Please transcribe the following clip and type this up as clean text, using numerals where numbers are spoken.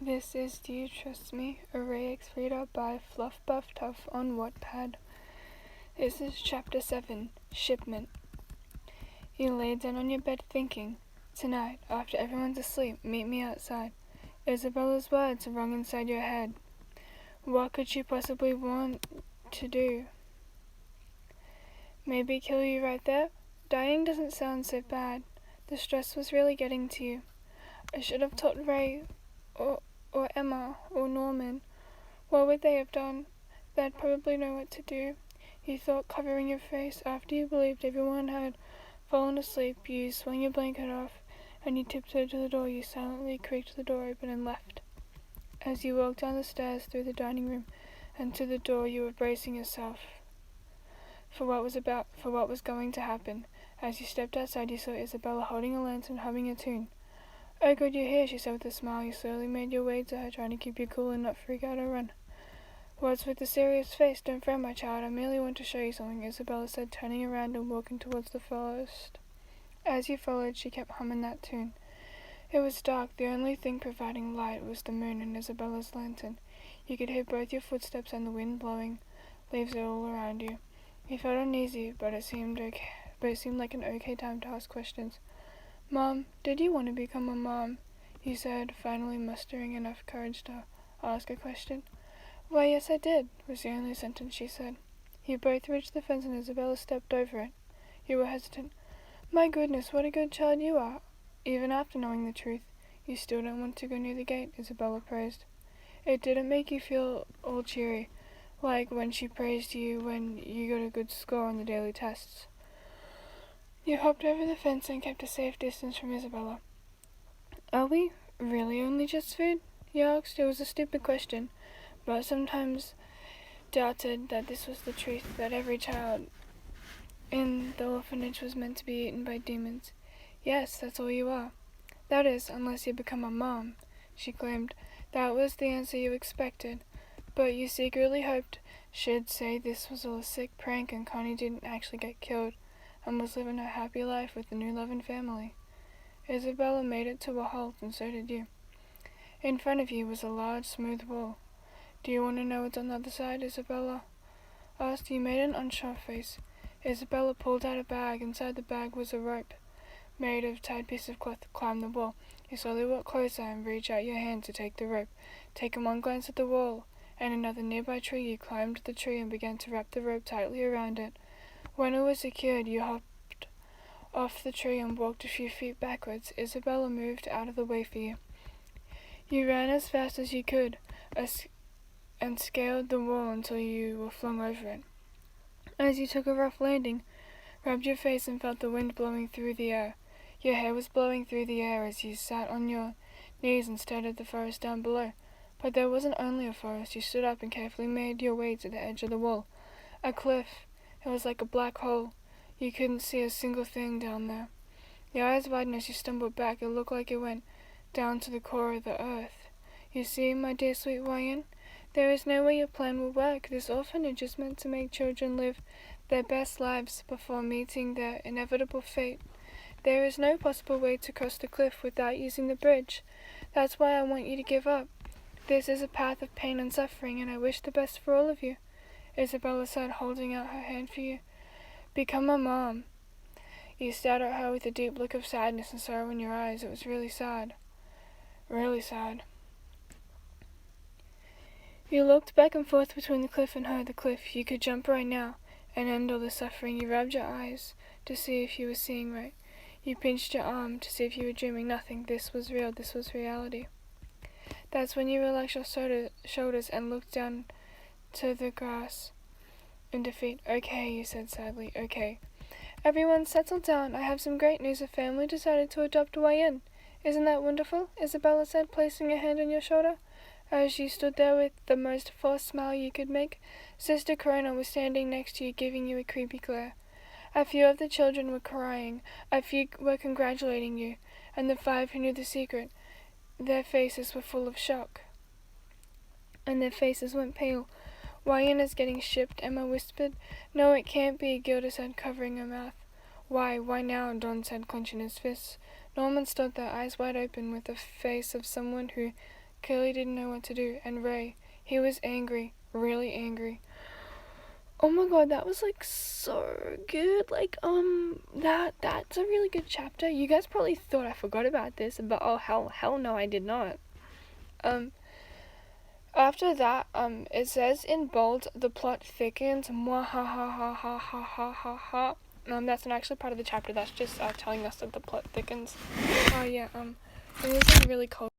This is Do You Trust Me? A Rex reader by Fluff Buff Tuff on Wattpad. This is Chapter 7, Shipment. You lay down on your bed thinking, tonight, after everyone's asleep, meet me outside. Isabella's words rung inside your head. What could she possibly want to do? Maybe kill you right there? Dying doesn't sound so bad. The stress was really getting to you. I should have told Ray or Emma or Norman. What would they have done? They'd probably know what to do. You thought, covering your face. After you believed everyone had fallen asleep, you swung your blanket off, and you tiptoed to the door. You silently creaked the door open and left. As you walked down the stairs through the dining room and to the door, you were bracing yourself for what was going to happen. As you stepped outside, you saw Isabella holding a lantern, humming a tune. "Oh, good, you're here," she said with a smile. You slowly made your way to her, trying to keep you cool and not freak out or run. "What's with the serious face? Don't frown, my child. I merely want to show you something," Isabella said, turning around and walking towards the forest. As you followed, she kept humming that tune. It was dark. The only thing providing light was the moon and Isabella's lantern. You could hear both your footsteps and the wind blowing leaves all around you. You felt uneasy, but it seemed like an okay time to ask questions. "Mom, did you want to become a mom?" you said, finally mustering enough courage to ask a question. "Why, yes, I did," was the only sentence she said. You both reached the fence and Isabella stepped over it. You were hesitant. "My goodness, what a good child you are. Even after knowing the truth, you still don't want to go near the gate," Isabella praised. It didn't make you feel all cheery, like when she praised you when you got a good score on the daily tests. You hopped over the fence and kept a safe distance from Isabella. "Are we really only just food?" you asked. It was a stupid question, but sometimes doubted that this was the truth, that every child in the orphanage was meant to be eaten by demons. "Yes, that's all you are. That is, unless you become a mom," she claimed. That was the answer you expected, but you secretly hoped she'd say this was all a sick prank and Connie didn't actually get killed and was living her happy life with a new loving family. Isabella made it to a halt, and so did you. In front of you was a large, smooth wall. "Do you want to know what's on the other side?" Isabella asked. You made an unsure face. Isabella pulled out a bag. Inside the bag was a rope made of tied piece of cloth. Climb the wall. You slowly walked closer and reached out your hand to take the rope. Taking one glance at the wall and another nearby tree, you climbed the tree and began to wrap the rope tightly around it. When it was secured, you hopped off the tree and walked a few feet backwards. Isabella moved out of the way for you. You ran as fast as you could and scaled the wall until you were flung over it. As you took a rough landing, rubbed your face and felt the wind blowing through the air. Your hair was blowing through the air as you sat on your knees and stared at the forest down below. But there wasn't only a forest. You stood up and carefully made your way to the edge of the wall. A cliff. It was like a black hole. You couldn't see a single thing down there. Your eyes widened as you stumbled back. It looked like it went down to the core of the earth. "You see, my dear sweet Wayan, there is no way your plan will work. This orphanage is meant to make children live their best lives before meeting their inevitable fate. There is no possible way to cross the cliff without using the bridge. That's why I want you to give up. This is a path of pain and suffering, and I wish the best for all of you," Isabella said, holding out her hand for you. "Become a mom." You stared at her with a deep look of sadness and sorrow in your eyes. It was really sad. Really sad. You looked back and forth between the cliff and her. The cliff. You could jump right now and end all the suffering. You rubbed your eyes to see if you were seeing right. You pinched your arm to see if you were dreaming. Nothing. This was real. This was reality. That's when you relaxed your shoulders and looked down to the grass in defeat. "Okay," you said sadly. "Okay. Everyone settle down. I have some great news. A family decided to adopt Wayan. Isn't that wonderful?" Isabella said, placing a hand on your shoulder. As you stood there with the most forced smile you could make, Sister Corona was standing next to you, giving you a creepy glare. A few of the children were crying, a few were congratulating you, and the 5 who knew the secret, their faces were full of shock, and their faces went pale. "Wayan is getting shipped," Emma whispered. "No, it can't be," Gilda said, covering her mouth. "Why now?" Don said, clenching his fists. Norman stood there, eyes wide open, with the face of someone who Curly didn't know what to do, and Ray, he was angry, really angry. Oh my god, that was like so good. Like that's a really good chapter. You guys probably thought I forgot about this, but oh hell no, I did not. After that, it says in bold, the plot thickens. Mwahahahahahaha. That's not actually part of the chapter. That's just telling us that the plot thickens. Oh yeah. It was really cold.